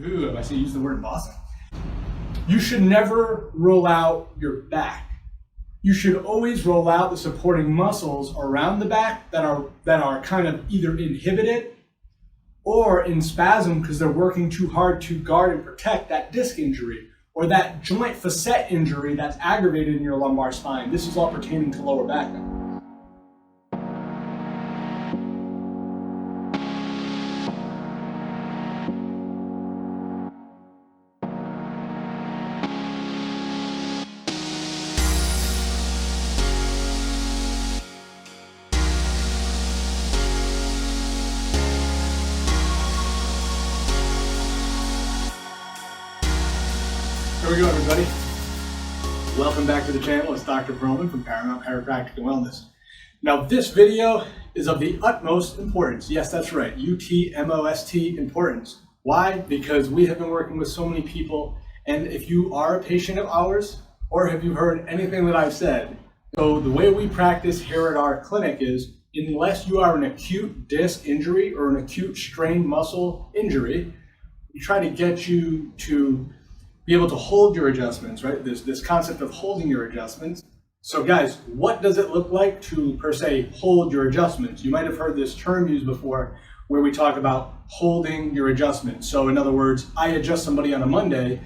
Ooh, I see you use the word bossing. You should never roll out your back. You should always roll out the supporting muscles around the back that are kind of either inhibited or in spasm because they're working too hard to guard and protect that disc injury or that joint facet injury that's aggravated in your lumbar spine. This is all pertaining to lower back now. Here we go, everybody. Welcome back to the channel. It's Dr. Perlman from Paramount Chiropractic Wellness. Now, this video is of the utmost importance. Yes, that's right. UTMOST importance. Why? Because we have been working with so many people, and if you are a patient of ours, or have you heard anything that I've said, so the way we practice here at our clinic is, unless you are an acute disc injury or an acute strained muscle injury, we try to get you to be able to hold your adjustments, right? This concept of holding your adjustments. So guys, what does it look like to, per se, hold your adjustments? You might have heard this term used before where we talk about holding your adjustments. So in other words, I adjust somebody on a Monday,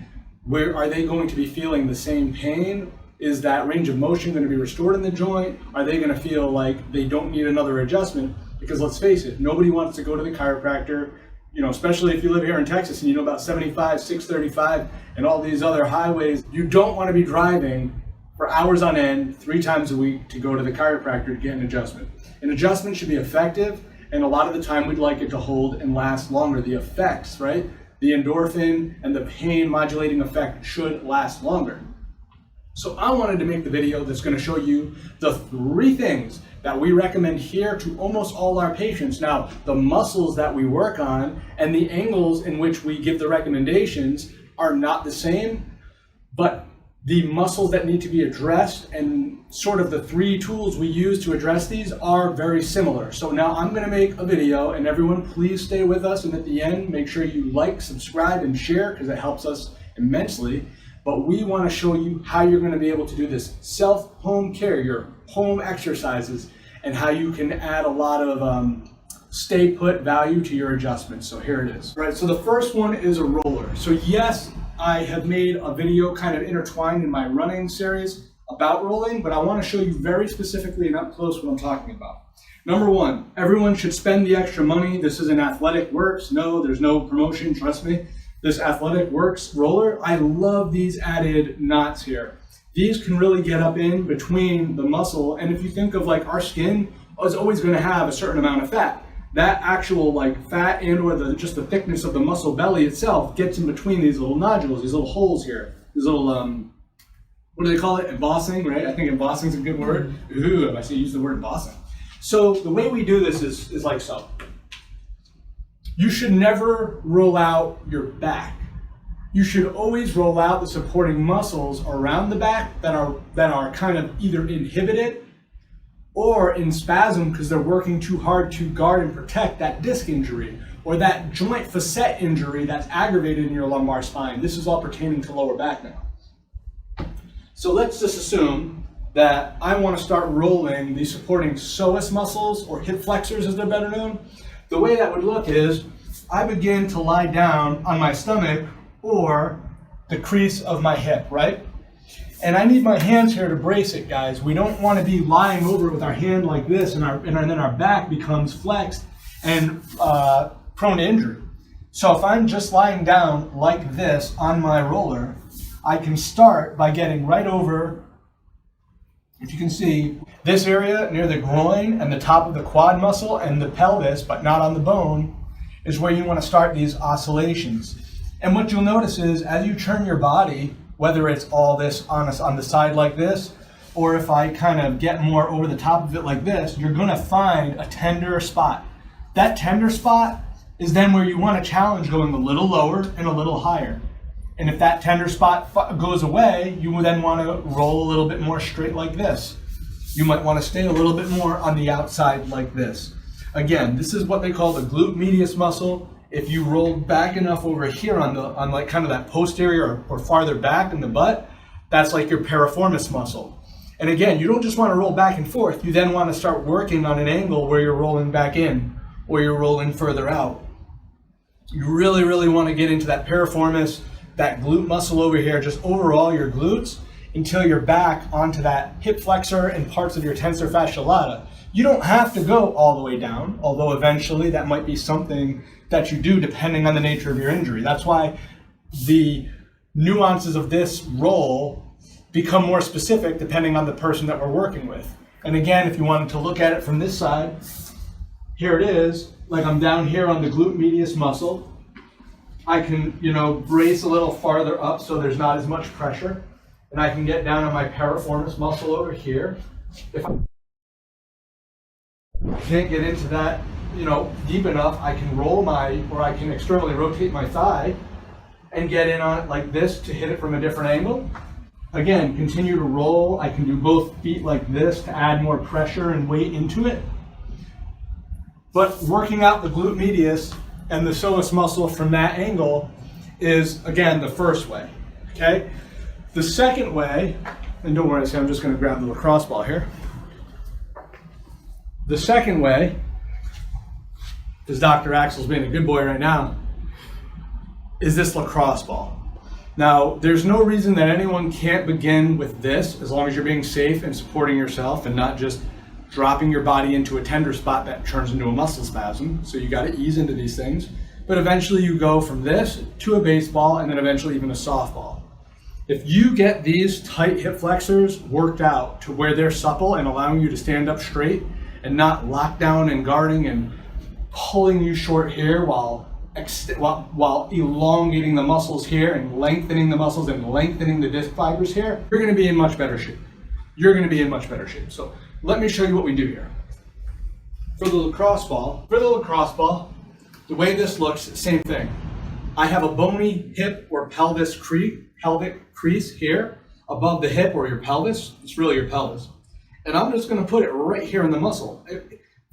where are they going to be feeling the same pain? Is that range of motion going to be restored in the joint? Are they going to feel like they don't need another adjustment? Because let's face it, nobody wants to go to the chiropractor, you know, especially if you live here in Texas and you know about 75, 635 and all these other highways. You don't want to be driving for hours on end 3 times a week to go to the chiropractor to get an adjustment. An adjustment should be effective, and a lot of the time we'd like it to hold and last longer. The effects, right? The endorphin and the pain modulating effect should last longer. So I wanted to make the video that's going to show you the 3 things that we recommend here to almost all our patients. Now, the muscles that we work on and the angles in which we give the recommendations are not the same, but the muscles that need to be addressed and sort of the 3 tools we use to address these are very similar. So now I'm going to make a video, and everyone please stay with us, and at the end make sure you like, subscribe, and share because it helps us immensely. But we want to show you how you're going to be able to do this self-home care, your home exercises, and how you can add a lot of stay put value to your adjustments. So here it is. Right, so the first one is a roller. So yes, I have made a video kind of intertwined in my running series about rolling, but I want to show you very specifically and up close what I'm talking about. Number 1, everyone should spend the extra money. This is an Athletic Works. No, there's no promotion, trust me. This Athletic Works roller, I love these added knots here. These can really get up in between the muscle, and if you think of like our skin is always going to have a certain amount of fat. That actual like fat and or just the thickness of the muscle belly itself gets in between these little nodules, these little holes here, these little what do they call it? Embossing, right? I think embossing is a good word. Ooh, I see you use the word embossing. So the way we do this is like so. You should never roll out your back. You should always roll out the supporting muscles around the back that are kind of either inhibited or in spasm because they're working too hard to guard and protect that disc injury or that joint facet injury that's aggravated in your lumbar spine. This is all pertaining to lower back now. So let's just assume that I want to start rolling the supporting psoas muscles, or hip flexors as they're better known. The way that would look is I begin to lie down on my stomach or the crease of my hip, right? And I need my hands here to brace it, guys. We don't want to be lying over with our hand like this and then our back becomes flexed and prone to injury. So if I'm just lying down like this on my roller, I can start by getting right over, if you can see, this area near the groin and the top of the quad muscle and the pelvis, but not on the bone, is where you want to start these oscillations. And what you'll notice is as you turn your body, whether it's all this on the side like this, or if I kind of get more over the top of it like this, you're going to find a tender spot. That tender spot is then where you want to challenge going a little lower and a little higher. And if that tender spot goes away, you will then want to roll a little bit more straight like this. You might want to stay a little bit more on the outside like this. Again, this is what they call the glute medius muscle. if you roll back enough over here on like kind of that posterior or farther back in the butt, that's like your piriformis muscle. And again, you don't just want to roll back and forth. You then want to start working on an angle where you're rolling back in or you're rolling further out. You really, really want to get into that piriformis, that glute muscle over here, just overall your glutes, until you're back onto that hip flexor and parts of your tensor fascia lata. You don't have to go all the way down, although eventually that might be something that you do depending on the nature of your injury. That's why the nuances of this roll become more specific depending on the person that we're working with. And again, if you wanted to look at it from this side, here it is, like I'm down here on the glute medius muscle. I can, brace a little farther up so there's not as much pressure. And I can get down on my piriformis muscle over here. If I can't get into that, deep enough, I can I can externally rotate my thigh and get in on it like this to hit it from a different angle. Again, continue to roll. I can do both feet like this to add more pressure and weight into it. But working out the glute medius and the psoas muscle from that angle is, again, the first way, okay? The second way, and don't worry, I'm just gonna grab the lacrosse ball here. The second way, because Dr. Axel's being a good boy right now, is this lacrosse ball. Now, there's no reason that anyone can't begin with this as long as you're being safe and supporting yourself and not just dropping your body into a tender spot that turns into a muscle spasm. So you gotta ease into these things. But eventually you go from this to a baseball and then eventually even a softball. If you get these tight hip flexors worked out to where they're supple and allowing you to stand up straight and not locked down and guarding and pulling you short here while elongating the muscles here and lengthening the muscles and lengthening the disc fibers here, you're gonna be in much better shape. You're gonna be in much better shape. So let me show you what we do here. For the lacrosse ball, the way this looks, same thing. I have a bony hip or pelvic crease here above the hip or your pelvis. It's really your pelvis. And I'm just gonna put it right here in the muscle.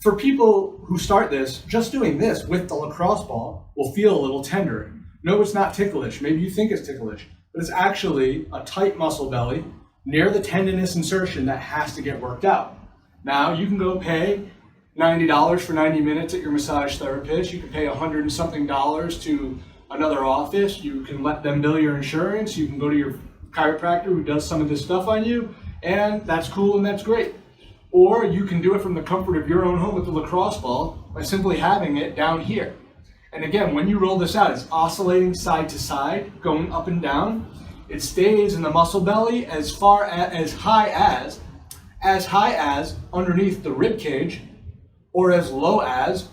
For people who start this, just doing this with the lacrosse ball will feel a little tender. No, it's not ticklish. Maybe you think it's ticklish, but it's actually a tight muscle belly near the tendinous insertion that has to get worked out. Now you can go pay $90 for 90 minutes at your massage therapist. You can pay $100 and something to another office. You can let them bill your insurance. You can go to your chiropractor who does some of this stuff on you, and that's cool and that's great. Or you can do it from the comfort of your own home with the lacrosse ball by simply having it down here. And again, when you roll this out, it's oscillating side to side, going up and down. It stays in the muscle belly as high as underneath the rib cage, or as low as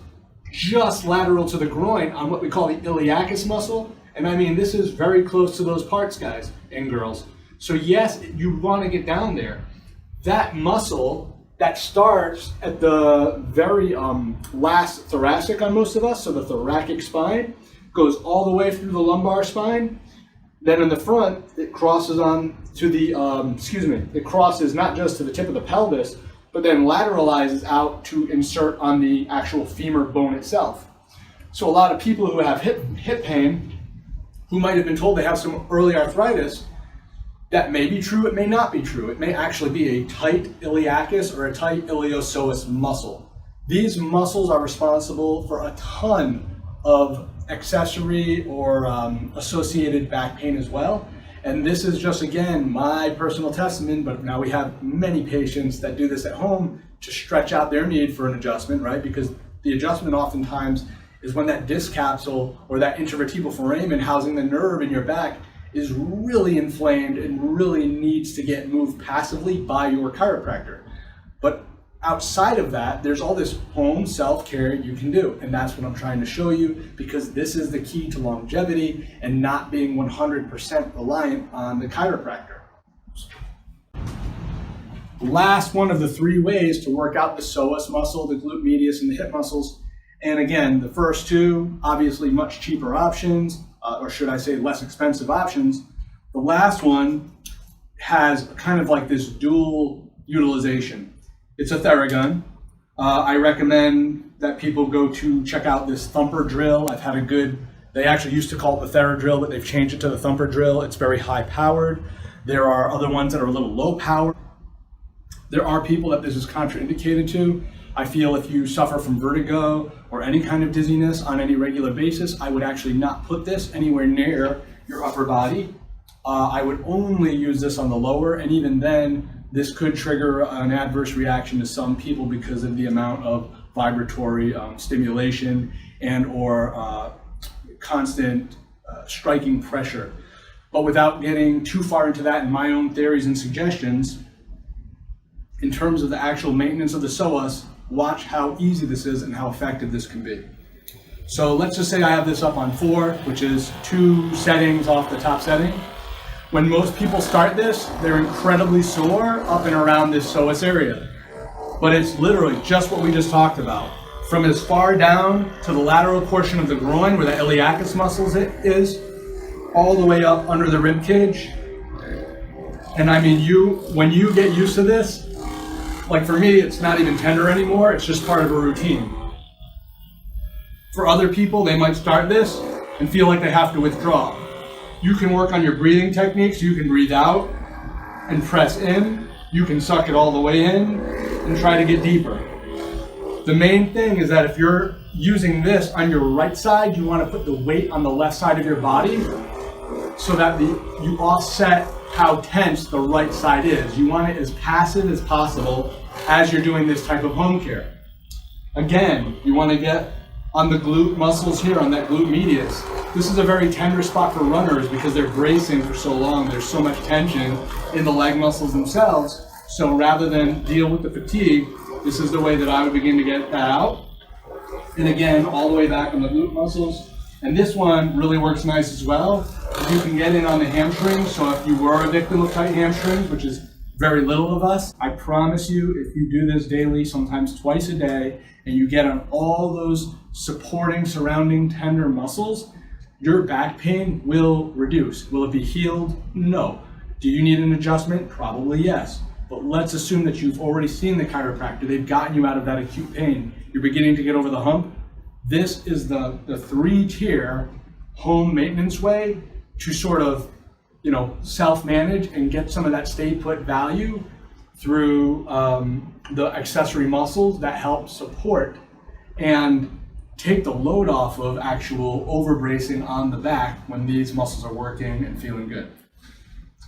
just lateral to the groin on what we call the iliacus muscle. And I mean, this is very close to those parts, guys and girls. So yes, you want to get down there. That muscle that starts at the very last thoracic on most of us, so the thoracic spine, goes all the way through the lumbar spine. Then in the front, it crosses on to the, it crosses not just to the tip of the pelvis, but then lateralizes out to insert on the actual femur bone itself. So a lot of people who have hip pain, who might have been told they have some early arthritis, that may be true, it may not be true. It may actually be a tight iliacus or a tight iliopsoas muscle. These muscles are responsible for a ton of accessory or associated back pain as well. And this is just, again, my personal testament, but now we have many patients that do this at home to stretch out their need for an adjustment, right? Because the adjustment oftentimes is when that disc capsule or that intervertebral foramen housing the nerve in your back is really inflamed and really needs to get moved passively by your chiropractor. But outside of that, there's all this home self-care you can do. And that's what I'm trying to show you, because this is the key to longevity and not being 100% reliant on the chiropractor. Last one of the three ways to work out the psoas muscle, the glute medius, and the hip muscles. And again, the first two, obviously much cheaper options, or should I say less expensive options. The last one has kind of like this dual utilization. It's a theragun. I recommend that people go to check out this thumper drill. I've had they actually used to call it the thera drill, but they've changed it to the thumper drill. It's very high powered. There are other ones that are a little low power. There are people that this is contraindicated to. I feel if you suffer from vertigo or any kind of dizziness on any regular basis, I would actually not put this anywhere near your upper body. I would only use this on the lower, and even then, this could trigger an adverse reaction to some people because of the amount of vibratory stimulation and or constant striking pressure. But without getting too far into that in my own theories and suggestions, in terms of the actual maintenance of the psoas, watch how easy this is and how effective this can be. So let's just say I have this up on 4, which is 2 settings off the top setting. When most people start this, they're incredibly sore up and around this psoas area. But it's literally just what we just talked about. From as far down to the lateral portion of the groin where the iliacus muscles is, all the way up under the rib cage. And I mean, when you get used to this, like for me, it's not even tender anymore, it's just part of a routine. For other people, they might start this and feel like they have to withdraw. You can work on your breathing techniques. You can breathe out and press in. You can suck it all the way in and try to get deeper. The main thing is that if you're using this on your right side, you want to put the weight on the left side of your body so that you offset how tense the right side is. You want it as passive as possible as you're doing this type of home care. Again, you want to get on the glute muscles here, on that glute medius. This is a very tender spot for runners because they're bracing for so long. There's so much tension in the leg muscles themselves. So rather than deal with the fatigue, this is the way that I would begin to get that out. And again, all the way back on the glute muscles. And this one really works nice as well. You can get in on the hamstrings. So if you were a victim of tight hamstrings, which is very little of us, I promise you, if you do this daily, sometimes twice a day, and you get on all those supporting, surrounding tender muscles, your back pain will reduce. Will it be healed? No. Do you need an adjustment? Probably yes. But let's assume that you've already seen the chiropractor. They've gotten you out of that acute pain. You're beginning to get over the hump. This is the 3-tier home maintenance way to sort of, self-manage and get some of that stay put value through the accessory muscles that help support and take the load off of actual overbracing on the back when these muscles are working and feeling good.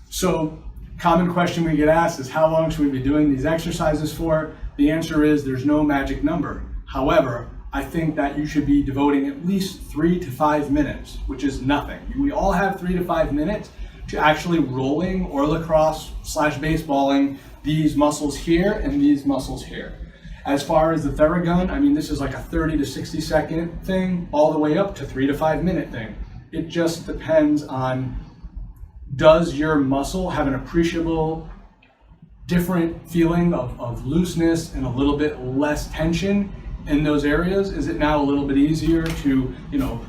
So, common question we get asked is, how long should we be doing these exercises for? The answer is there's no magic number. However, I think that you should be devoting at least 3 to 5 minutes, which is nothing. We all have 3 to 5 minutes to actually rolling or lacrosse/baseballing these muscles here and these muscles here. As far as the theragun, I mean, this is like a 30 to 60 second thing, all the way up to 3 to 5 minute thing. It just depends on, does your muscle have an appreciable different feeling of looseness and a little bit less tension in those areas? Is it now a little bit easier to,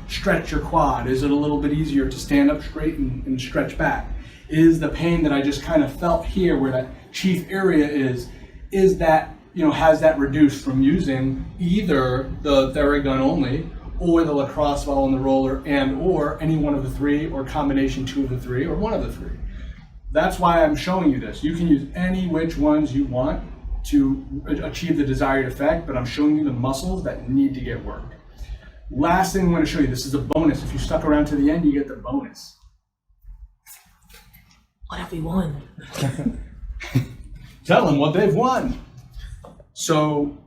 stretch your quad? Is it a little bit easier to stand up straight and stretch back? Is the pain that I just kind of felt here where that chief area is that, has that reduced from using either the theragun only or the lacrosse ball and the roller and or any one of the 3 or combination 2 of the 3 or one of the 3? That's why I'm showing you this. You can use any which ones you want to achieve the desired effect, but I'm showing you the muscles that need to get worked. Last thing I'm going to show you, this is a bonus. If you stuck around to the end, you get the bonus. What have we won? Tell them what they've won. So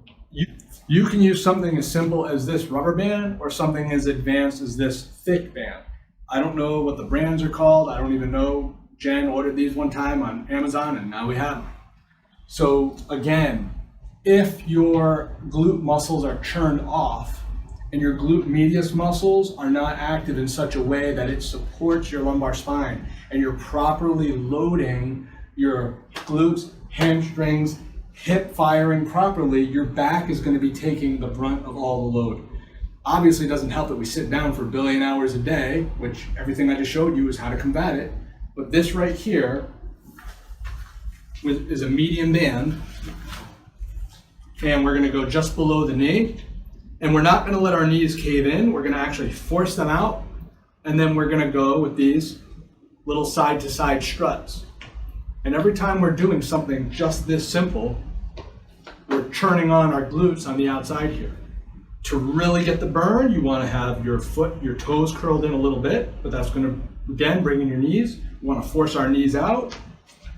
you can use something as simple as this rubber band or something as advanced as this thick band. I don't know what the brands are called. I don't even know. Jen ordered these one time on Amazon and now we have them. So again, if your glute muscles are turned off and your glute medius muscles are not active in such a way that it supports your lumbar spine and you're properly loading your glutes, hamstrings, hip firing properly, your back is going to be taking the brunt of all the load. Obviously, it doesn't help that we sit down for a billion hours a day, which everything I just showed you is how to combat it. But this right here is a medium band. and we're gonna go just below the knee. And we're not gonna let our knees cave in. We're gonna actually force them out. And then we're gonna go with these little side to side struts. And every time we're doing something just this simple, we're turning on our glutes on the outside here. To really get the burn, you wanna have your toes curled in a little bit, but that's gonna, again, bring in your knees. We wanna force our knees out,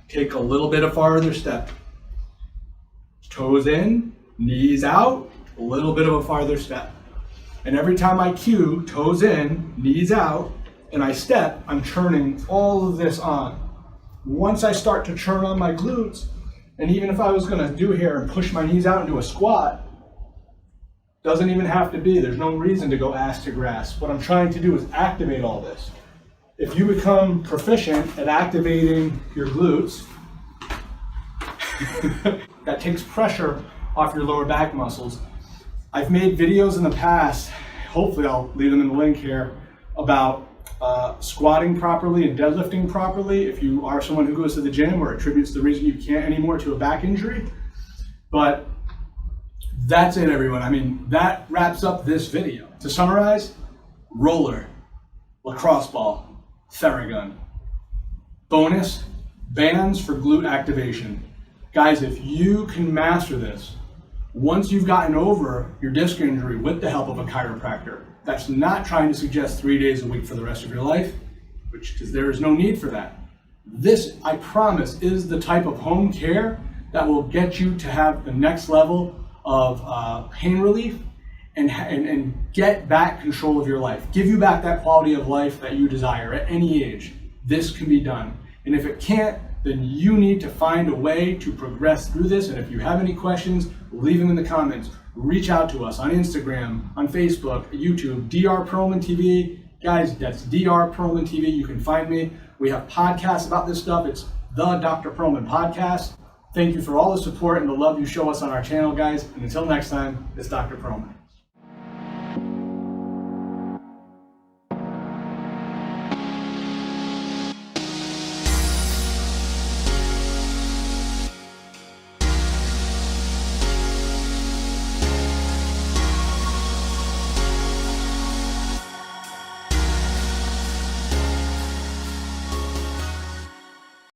take a little bit of farther step. Toes in, knees out, a little bit of a farther step. And every time I cue, toes in, knees out, and I step, I'm turning all of this on. Once I start to turn on my glutes, and even if I was gonna do here and push my knees out into a squat, doesn't even have to be, there's no reason to go ass to grass. What I'm trying to do is activate all this. If you become proficient at activating your glutes, that takes pressure off your lower back muscles. I've made videos in the past, hopefully I'll leave them in the link here, about squatting properly and deadlifting properly if you are someone who goes to the gym or attributes the reason you can't anymore to a back injury. But that's it, everyone. I mean, that wraps up this video. To summarize, roller, lacrosse ball, theragun. Bonus, bands for glute activation. Guys, if you can master this, once you've gotten over your disc injury with the help of a chiropractor, that's not trying to suggest 3 days a week for the rest of your life, because there is no need for that. This, I promise, is the type of home care that will get you to have the next level of pain relief and get back control of your life. Give you back that quality of life that you desire at any age. This can be done. And if it can't, then you need to find a way to progress through this. And if you have any questions, leave them in the comments. Reach out to us on Instagram, on Facebook, YouTube, Dr. Perlman TV. Guys, that's Dr. Perlman TV. You can find me. We have podcasts about this stuff. It's the Dr. Perlman Podcast. Thank you for all the support and the love you show us on our channel, guys. And until next time, it's Dr. Perlman.